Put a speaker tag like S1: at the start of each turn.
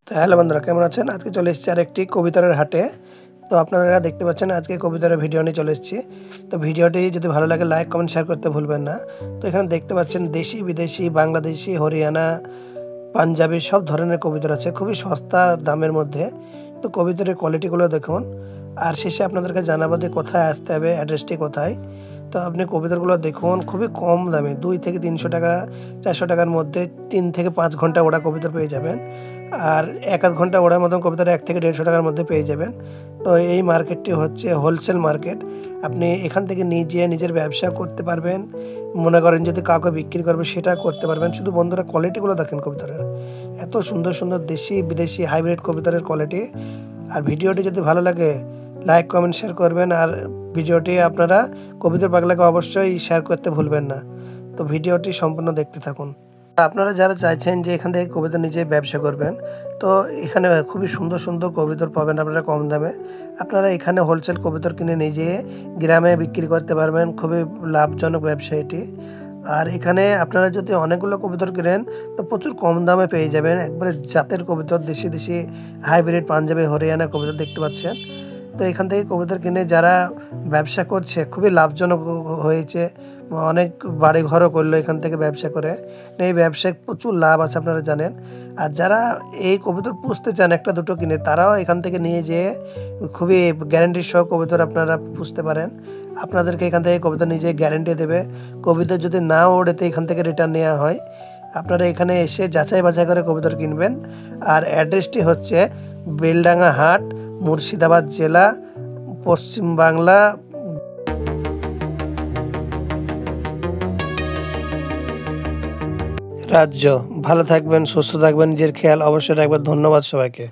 S1: তো হ্যালো বন্ধুরা, কেমন আছেন? আজকে চলে এসেছি আরেকটি কবিতরের হাটে। তো আপনারা দেখতে পাচ্ছেন আজকে কবিতরের ভিডিও নিয়ে চলে এসেছি। তো ভিডিওটি যদি ভালো লাগে লাইক কমেন্ট শেয়ার করতে ভুলবেন না। তো এখানে দেখতে পাচ্ছেন দেশি বিদেশি বাংলাদেশি হরিয়ানা পাঞ্জাবি সব ধরনের কবিতর আছে খুবই সস্তা দামের মধ্যে। তো কবিতরের কোয়ালিটিগুলো দেখুন। আর শেষে আপনাদেরকে জানাবো যে কোথায় আসতে হবে, অ্যাড্রেসটি কোথায়। তো আপনি কবিতরগুলো দেখুন, খুবই কম দামে 2 থেকে 300 টাকা 400 টাকার মধ্যে 3 থেকে 5 ঘন্টা ওড়া কবিতর পেয়ে যাবেন। আর 1-1 ঘন্টা ওড়ার মতন কবিতর 1 থেকে 150 টাকার মধ্যে পেয়ে যাবেন। তো এই মার্কেটটি হচ্ছে হোলসেল মার্কেট। আপনি এখান থেকে নিজের ব্যবসা করতে পারবেন। মনে করেন যদি কাউকে বিক্রি করবে সেটা করতে পারবেন। শুধু বন্ধুরা কোয়ালিটিগুলো দেখেন কবিতরের, এত সুন্দর সুন্দর দেশি বিদেশি হাইব্রিড কবিতরের কোয়ালিটি। আর ভিডিওটি যদি ভালো লাগে লাইক কমেন্ট শেয়ার করবেন। আর ভিডিওটি আপনারা কবিতর পাগলাকে অবশ্যই শেয়ার করতে ভুলবেন না। তো ভিডিওটি সম্পূর্ণ দেখতে থাকুন। আপনারা যারা চাইছেন যে এখান থেকে কবিতর নিজে ব্যবসা করবেন, তো এখানে খুবই সুন্দর সুন্দর কবিতর পাবেন আপনারা কম দামে। আপনারা এখানে হোলসেল কবিতর কিনে নিজে গ্রামে বিক্রি করতে পারবেন, খুবই লাভজনক ব্যবসা এটি। আর এখানে আপনারা যদি অনেকগুলো কবিতর কিনেন তো প্রচুর কম দামে পেয়ে যাবেন। একবারে জাতের কবিতর, দেশি দেশি হাইব্রিড পাঞ্জাবি হরিয়ানা কবিতর দেখতে পাচ্ছেন। তো এখান থেকে কবিতর কিনে যারা ব্যবসা করছে খুবই লাভজনক হয়েছে। অনেক বাড়ি ঘরও করলো এখান থেকে ব্যবসা করে। এই ব্যবসায় প্রচুর লাভ আছে আপনারা জানেন। আর যারা এই কবিতর পুষতে চান একটা দুটো কিনে, তারাও এখান থেকে নিয়ে যেয়ে খুবই গ্যারেন্টি সহ কবিতর আপনারা পুষতে পারেন। আপনাদেরকে এখান থেকে কবিতর নিজে গ্যারেন্টি দেবে। কবিতর যদি না ওড়েতে এখান থেকে রিটার্ন নেওয়া হয়। আপনারা এখানে এসে যাচাই বাছাই করে কবিতর কিনবেন। আর অ্যাড্রেসটি হচ্ছে বেলডাঙ্গা হাট, মুর্শিদাবাদ জেলা, পশ্চিম বাংলা। রাজ্য। ভালো থাকবেন, সুস্থ থাকবেন, নিজের খেয়াল অবশ্যই রাখবেন। ধন্যবাদ সবাইকে।